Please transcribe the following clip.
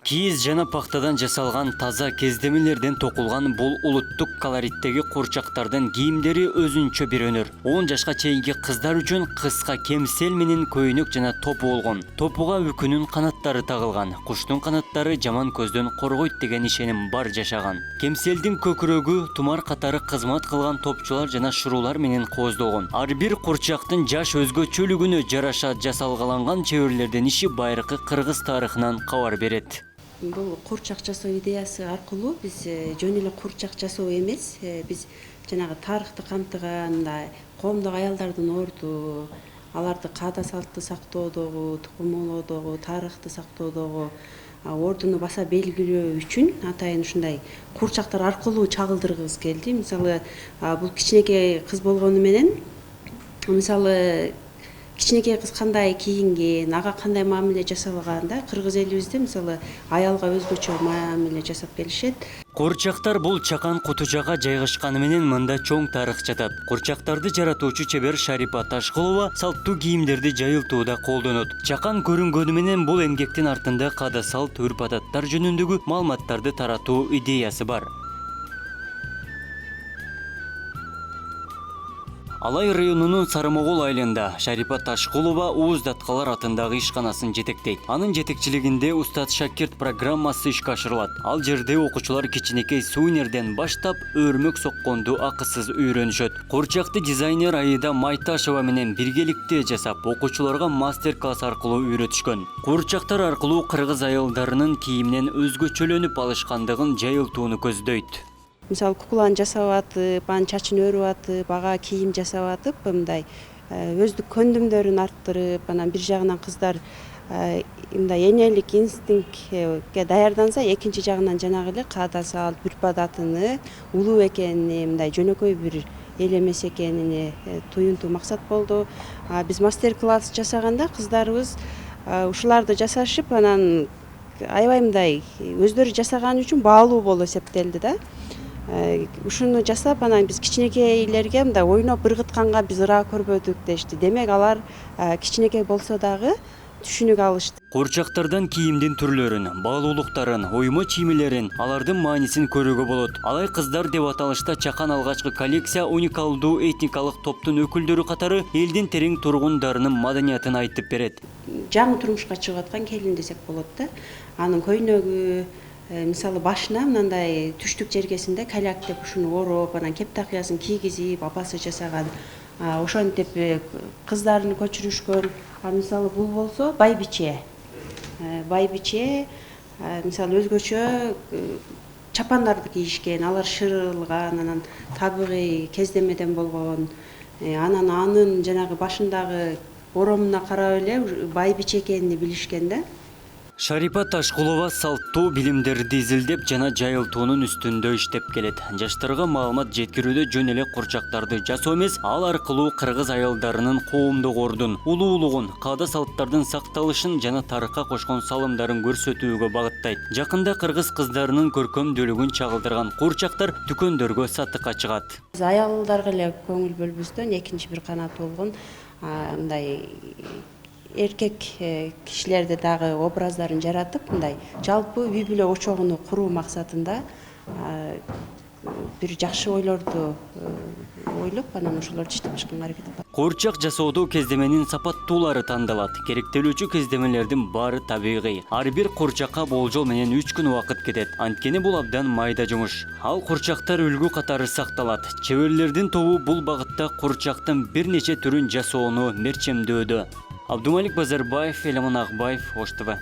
Кийиз жана пахтадан жасалган таза кездемелерден токулган бул улуттук колориттеги курчактардын кийимдери өзүнчө бир өнөр. 10 жашка чейинки кыздар үчүн кыска кемсел менен көйнөк жана топу болгон. Топуга үкүнүн канаттары тагылган. Куштун канаттары жаман көздөн коргойт деген ишеним бар жашаган. Кемселдин көкүрөгү тумар катары кызмат кылган топчулар жана шурулар менен кооздолгон. Ар бир курчактын жаш өзгөчөлүгүнө жараша жасалгаланган чеберлердин иши байыркы кыргыз тарыхынан кабар берет. Бұл курчак жасоо идеясы аркылуу биз жөн эле курчак жасоо эмес, биз жанагы тарыхты камтыган, коомдук аялдардын орду, аларды каада салтты сактоодогу, тукумулоодогу, тарыхты сактоодогу ордуну баса белгилөө үчүн атайын ушундай курчактар аркылуу чагылдыргыбыз келди. Мисалы, бул кичинекей кыз болгону менен, мисалы кичинекей кыз кандай кийинген, ага кандай мамиле жасалганда, кыргыз элибизде мисалы аялга өзгөчө мамиле жасап келишет. Курчактар бул чакан кутужага жайгашканы менен мында чоң тарых жатат. Курчактарды жаратуучу чебер Шарипа Ташкулова салттуу кийимдерди жайылтууда колдонот. Чакан көрүнгөнү менен бул эмгектин артында каада салт, үрп-адаттар жөнүндөгү маалыматтарды таратуу идеясы бар. Алай районунун Сарымогул айылында Шарипа Ташкулова Ууз Даткалар атындагы ишканасын жетектейт. Анын жетекчилигинде Устат Шакирт программасы ишке ашырылат. Ал жерде окуучулар кичинекей сувенирден баштап өрмөк сокконду акысыз үйрөнүшөт. Курчакты дизайнер Аида Майташева менен биргеликте жасап, окуучуларга мастер-класс аркылуу үйрөтүшкөн. Курчактар аркылуу кыргыз айылдарынын кийиминен өзгөчөлөнүп алышкандыгын жайылтууну көздөйт. Мисалы кукланы жасап атып, анын чачын өрүп атып, ага кийим жасап атып, мындай өздүк көндүмдөрүн арттырып, анан бир жагынан кыздар мындай энелик инстинктке даярданса, экинчи жагынан жанагы эле каада салт, үрп-адатыны, улуу экенини, мындай жөнөкөй бир эл эмес экенини туюнтуу максат болду. Биз мастер-класс жасаганда кыздарыбыз ушуларды жасашып, анан аябай мындай өздөрү жасаган үчүн баалуу болуп эсептелди да. Ушуну жасап, анан биз кичинекейлерге мындай ойноп ыргытканга биз ыраа көрбөдүк дешти. Демек алар кичинекей болсо дагы түшүнүк алышты. Курчактардан кийимдин түрлөрүн, баалуулуктарын, оймо чиймелерин, алардын маанисин көрүүгө болот. Алай кыздар деп аталышта чакан алгачкы коллекция уникалдуу этникалык топтун өкүлдөрү катары элдин терең тургундарынын маданиятын айтып берет. Жаңы турмушка чыгып аткан келин десек болот да. Анын көйнөгү, мисалы башына мындай түштүк жергесинде каляк деп ушуну ороп, анан кеп такыясын кийгизип, апасы жасаган. Ошентип кыздарын көчүрүшкөн. Мисалы бул болсо байбиче. Байбиче, мисалы өзгөчө чапандарды кийишкен, алар шырылган, анан табигый кездемеден болгон. Анан анын жанагы башындагы оромуна карап эле байбиче экенин билишкен да. Шарипа Ташкулова салттуу билимдерди изилдеп жана жайылтуунун үстүндө иштеп келет. Жаштарга маалымат жеткирүүдө жөн эле курчактарды жасоо эмес, ал аркылуу кыргыз айылдарынын коомдук ордун, улуулугун, каада салттардын сакталышын жана тарыхка кошкон салымдарын көрсөтүүгө багыттайт. Жакында кыргыз кыздарынын көркөмдүүлүгүн чагылдырган курчактар дүкөндөргө сатыкка чыгат. Биз аялдарга эле көңүл бөлбөстөн экинчи бир канаты болгон мындай эркек кишилерди дагы образдарын жаратып, мындай жалпы үй бүлө очогуну куруу максатында бир жакшы ойлорду ойлоп, анан ошолорду иштеп чыкканга аракет кылат. Курчак жасоодо кездеменин сапаттуулары тандалат. Керектелүүчү кездемелердин баары табигый. Ар бир курчакка болжол менен 3 күн убакыт кетет. Анткени бул абдан майда жумуш. Ал курчактар үлгү катары сакталат. Чеберлердин тобу бул багытта курчактын бир нече түрүн жасоону мерчемдөөдө. Абдумалик Базарбаев, Элемон Акбаев, Ош ТВ.